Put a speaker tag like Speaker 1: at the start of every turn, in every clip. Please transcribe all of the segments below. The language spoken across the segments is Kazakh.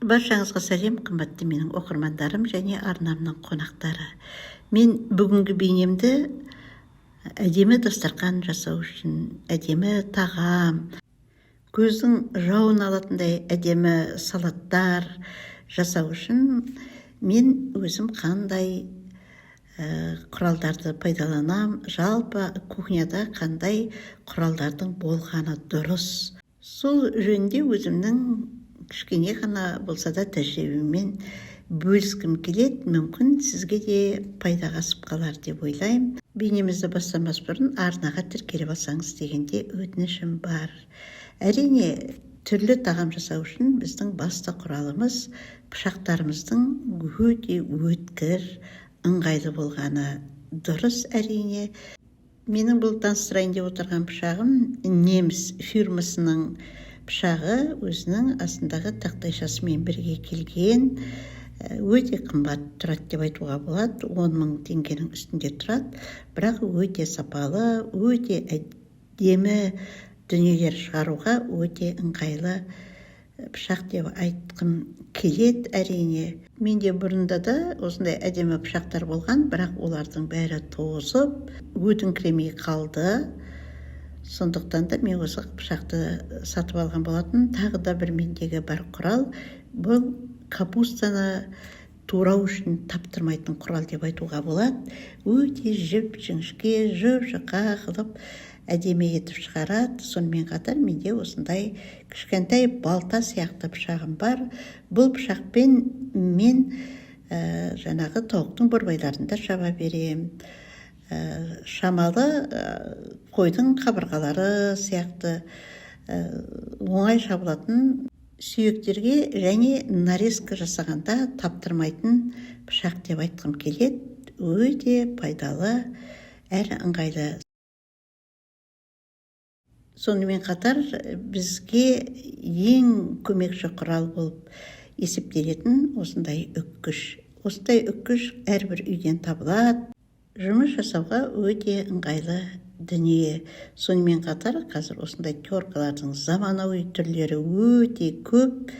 Speaker 1: Баршаңызға сәлем, қымбатты менің оқырмандарым және арнамның қонақтары. Мен бүгінгі бейнемді әдемі дастархан жасау үшін, әдемі тағам, көздің жауын алатындай әдемі салаттар жасау үшін мен өзім қандай құралдарды пайдаланам, жалпы кухняда қандай құралдардың болғаны дұрыс. Сол жөнінде өзімнің кішкене ғана болса да тәжірибеммен бөліскім келеді, мүмкін сізге де пайдаға асып қалар деп ойлаймын. Бейнемізді бастамас бұрын арнаға тіркеліп алсаңыз дегенде өтінішім бар. Әрине, түрлі тағам жасау үшін біздің басты құралымыз пышақтарымыздың өте өткір, ыңғайлы болғаны дұрыс. Әрине, менің бұл таныстырайын деп отырған пышағым неміс фирмасының пышағы, өзінің астындағы тақтайшасымен бірге келген, өте қымбат тұрады деп айтуға болады. 10 000 теңгенің үстінде тұрады, бірақ өте сапалы, өте әдемі дүниелер шығаруға өте ыңғайлы пышақ деп айтқым келеді. Әрине, менде бұрында да осындай әдемі пышақтар болған, бірақ олардың бәрі тозып, өтіңкіремей қалды. Сондықтан да мен осы пышақты сатып алған болатын. Тағы да бір мендегі бар құрал, бұл капустаны турау үшін таптырмайтын құрал деп айтуға болады. Өте жіп-жіңішке, жұп-жұқа қылып әдемі етіп шығарады. Сонымен қатар менде осындай кішкентай балта сияқты пышағым бар. Бұл пышақпен мен жаңағы тауықтың борбайларын да шаба берем. Шамалы қойдың қабырғалары сияқты оңай шабылатын сүйектерге және нарезка жасағанда таптырмайтын пышақ деп айтқым келеді. Өте пайдалы әрі ыңғайлы. Сонымен қатар бізге ең көмекші құрал болып есептелетін осындай үккіш. Осындай үккіш әрбір үйден табылады. Жұмыс жасауға өте ыңғайлы дүние. Сонымен қатар қазір осындай теркалардың заманауи түрлері өте көп.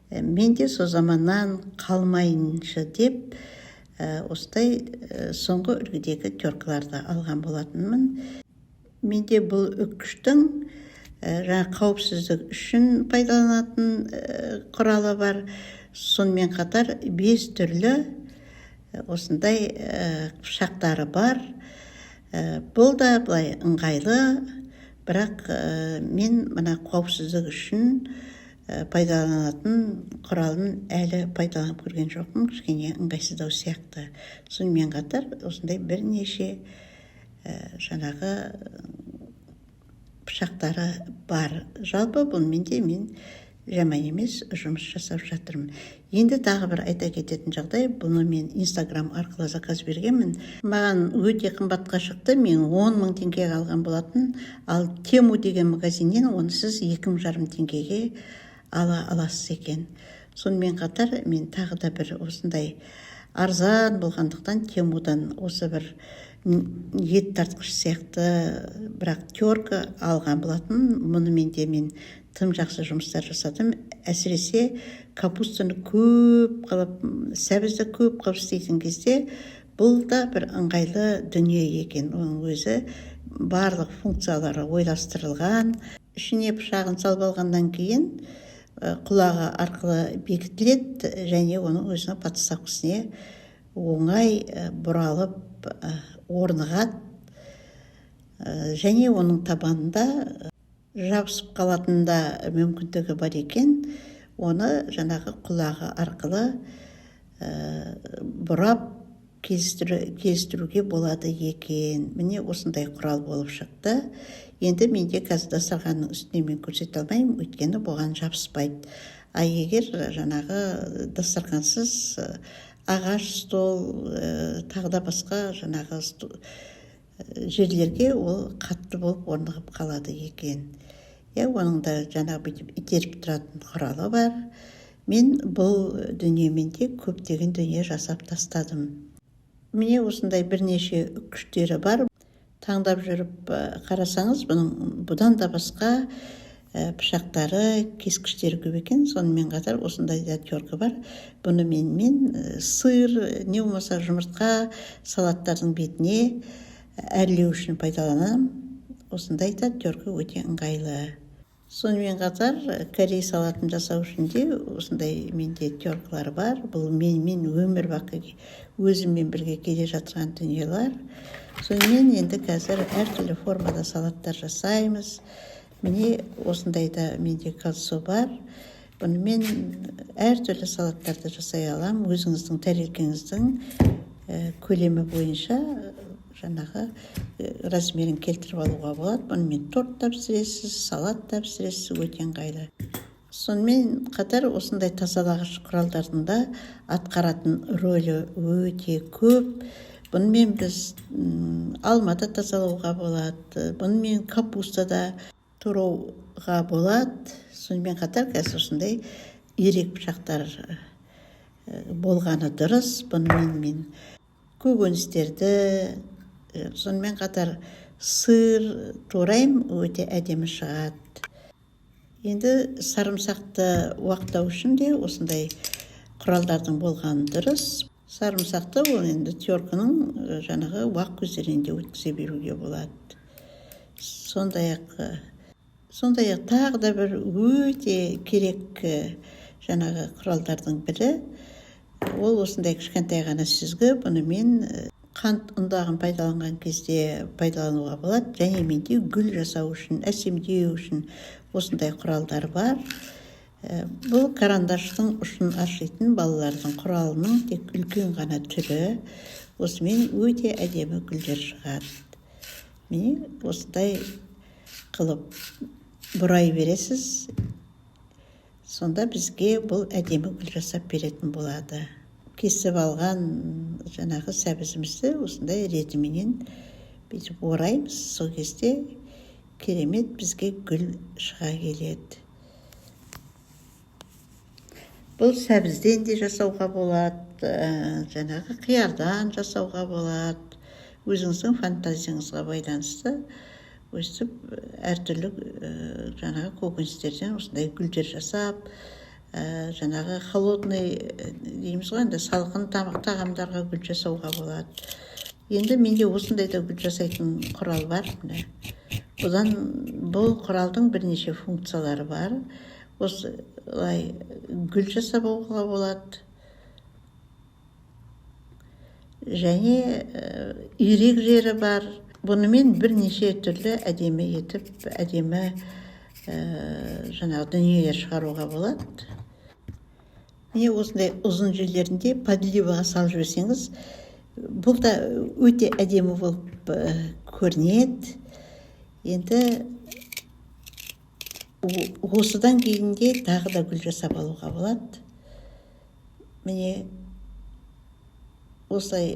Speaker 1: Мен де сол заманнан қалмайыншы деп осындай соңғы үлгідегі теркаларды алған болатынмын. Менде бұл үккіштің қауіпсіздік үшін пайдаланатын құралы бар. Сонымен қатар 5 түрлі осындай пышақтары бар. Бұл да былай ыңғайлы, бірақ мен мына қауіпсіздік үшін пайдаланатын құралын әлі пайдаланып көрген жоқпын, кішкене ыңғайсыздау сияқты. Сонымен қатар осындай бірнеше жаңағы пышақтары бар. Жалпы бұл менде мен жаман емес жұмыс жасап жатырмын. Енді тағы бір айта кететін жағдай, бұны мен Instagram арқылы заказ бергенмін. Маған өте қымбатқа шықты, мен 10 000 теңгеге алған болатын, ал Тему деген магазиннен оны сіз 2 500 теңгеге ала аласыз екен. Сонымен қатар мен тағы да бір осындай арзан болғандықтан Темудан осы бір ет тартқыш сияқты бірақ терка алған болатын. Мұнымен де мен тым жақсы жұмыстар жасадым. Әсіресе капустаны көп қылып, сәбізді көп қылып істейтін кезде бұл да бір ыңғайлы дүние екен. Оның өзі барлық функциялары ойластырылған. Ішіне пышағын салып алғаннан кейін құлағы арқылы бекітіледі және оның өзінің подставкасына оңай бұралып орнығады. Және оның табанында жабысып қалатында мүмкіндігі бар екен. Оны жаңағы құлағы арқылы бұрап кездестіруге болады екен. Міне осындай құрал болып шықты. Енді менде қазір дастарханның үстіне мен көрсете алмаймын, өйткені бұған жабыспайды. Егер жаңағы дастархансыз ағаш стол, тағы да басқа жаңағы жерлерге ол қатты болып орнығып қалады екен. Оның да жаңағы итеріп тұратын құралы бар. Мен бұл дүниемен де көптеген дүние жасап тастадым. Міне осындай бірнеше үккіштері бар. Таңдап жүріп қарасаңыз, бұдан да басқа пышақтары, кескіштері көп екен. Сонымен қатар осындай да терка бар. Бұны мен сыр, не болмаса жұмыртқа, салаттардың бетіне әрлеу үшін пайдаланамын. Осындай да терка өте ыңғайлы. Сонымен қатар корей салатын жасау үшін де осындай менде теркалар бар. Бұл мен өмір бақи өзіммен бірге келе жатқан дүниелер. Сонымен енді қазір әртүрлі формада салаттар жасаймыз. Міне осындайда менде кольцо бар. Бұнымен әртүрлі салаттарды жасай аламын. Өзіңіздің тәрелкеңіздің көлемі бойынша жаңағы размерін келтіріп алуға болады. Бұнымен торт та пісіресіз, салат та пісіресіз, өте ыңғайлы. Сонымен қатар осындай тазалағыш құралдардың да атқаратын рөлі өте көп. Бұнымен біз алмада тазалауға болады. Бұнымен капустада турауға болады. Сонымен қатар қазір осындай ирек пышақтар болғаны дұрыс. Бұнымен мен көкөністерді, сонымен қатар сыр турайым, өте әдемі шығады. Енді сарымсақты уақтау үшін де осындай құралдардың болғаны дұрыс. Сарымсақты ол енді терканың жаңағы уақ көздерінде өткізе беруге болады. Сондай-ақ тағы да бір өте керек жаңағы құралдардың бірі. Ол осындай кішкентай ғана сүзгі. Бұны мен қант ұндағын пайдаланған кезде пайдалануға болады. Және менде гүл жасау үшін, әсемдеу үшін осындай құралдар бар. Бұл карандаштың ұшын ашитын балалардың құралының тек үлкен ғана түрі. Осымен өте әдемі гүлдер шығады. Міне осындай қылып бұрай бересіз. Сонда бізге бұл әдемі гүл жасап беретін болады. Кесіп алған жаңағы сәбізімізді осындай ретіменен бүйтіп ораймыз. Сол кезде керемет бізге гүл шыға келеді. Бұл сәбізден де жасауға болады, жаңағы қиярдан жасауға болады. Өзіңіздің фантазияңызға байланысты өстіп әртүрлі жаңағы көкөністерден осындай гүлдер жасап, жаңағы холодный дейміз ғой, енді салқын тағамдарға гүл жасауға болады. Енді менде осындай да гүл жасайтын құрал бар. Бұл құралдың бірнеше функциялары бар. Осылай гүл жасауға болады. Және ирек жері бар. Бұнымен бірнеше түрлі әдемі етіп, әдемі жаңағы дүниелер шығаруға болады. Міне осындай ұзын жерлерінде подливаға салып жіберсеңіз, бұл да өте әдемі болып көрінеді. Енді осыдан кейінде тағы да гүл жасап алуға болады. Міне осылай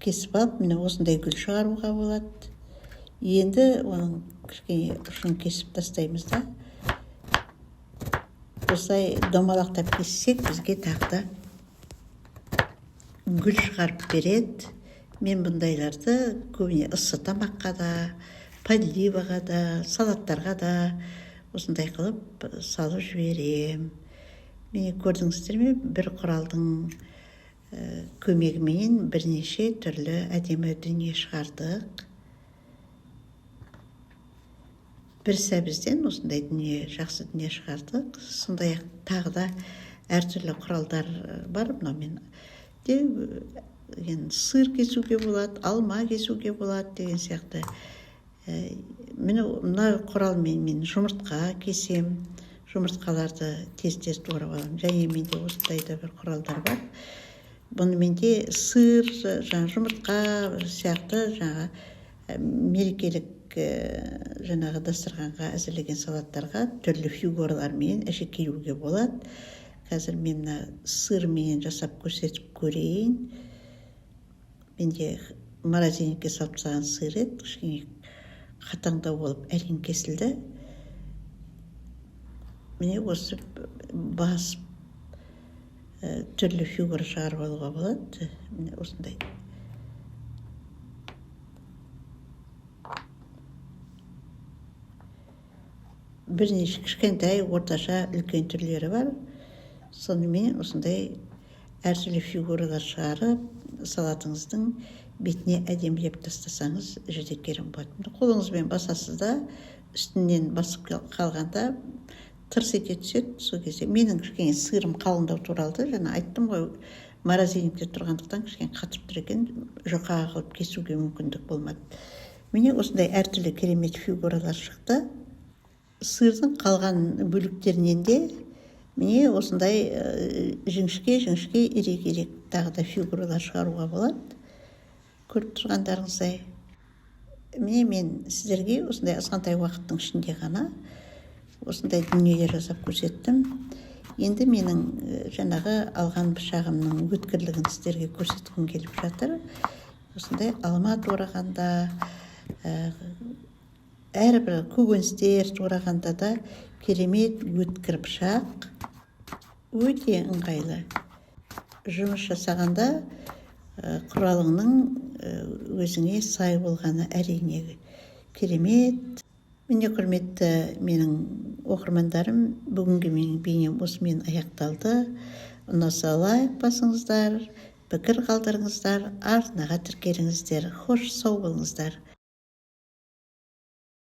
Speaker 1: кесіп алып, міне осындай гүл шығаруға болады. Енді оның кішкене ұшын кесіп тастаймыз да. Осылай домалақтап кессек, бізге тағы да гүл шығарып береді. Мен бұндайларды көбіне ыссы тамаққа да, подливаға да, салаттарға да осындай қылып салып жіберем. Міне көрдіңіздер ме, бір құралдың көмегімен бірнеше түрлі әдемі дүние шығардық. Бір сәбізден осындай дүние, жақсы дүние шығардық. Сондай тағы да әртүрлі құралдар бар. Мен сыр кесуге болады, алма кесуге болады деген сияқты. Мына құралмен мен жұмыртқа кесем, жұмыртқаларды тез-тез туырып аламын. Және менде осындай да бір құралдар бар. Бұнымен де сыр, жұмыртқа сияқты мерекелік жаңағы дастарханға әзірлеген салаттарға түрлі фигуралармен әшекейлеуге болады. Қазір мен сырмен жасап көрсетіп көрейін. Менде морозильникке салып тастаған сыр еді, кішкене қатаңдау болып әрең кесілді. Міне осы басып түрлі фигура шығарып алуға болады. Міне осындай. бірнеше кішкентай, орташа, үлкен түрлері бар. Сонымен осындай әртүрлі фигуралар шығарып, салатыңыздың бетіне әдемілеп тастасаңыз жете керім болады. Қолыңызбен басасыз да, үстінен басып қалғанда тырс ете түседі. Сол кезде менің кішкене сырым қалыңдау туралды. Жаңа айттым ғой, морозильникте тұрғандықтан кішкене қатып тұр екен, жұқа қылып кесуге мүмкіндік болмады. Міне осындай әртүрлі керемет фигуралар шықты. Сырдың қалған бөліктерінен де міне осындай жіңішке ирек тағы да фигуралар шығаруға болады. Көріп тұрғандарыңыздай. Міне мен сіздерге осындай азғантай уақыттың ішінде ғана осындай дүниелер жасап көрсеттім. Енді менің жаңағы алған пышағымның өткірлігін сіздерге көрсеткім келіп жатыр. Осындай алма турағанда, әрбір көкөністер турағанда да керемет өткір пышақ, өте ыңғайлы. Жұмыс жасағанда құралыңның өзіңе сай болғаны әрине керемет. Міне құрметті менің оқырмандарым, бүгінгі менің бейнем осымен аяқталды. Ұнаса лайк басыңыздар, пікір қалдырыңыздар, артынаға тіркеліңіздер. Хош сау болыңыздар.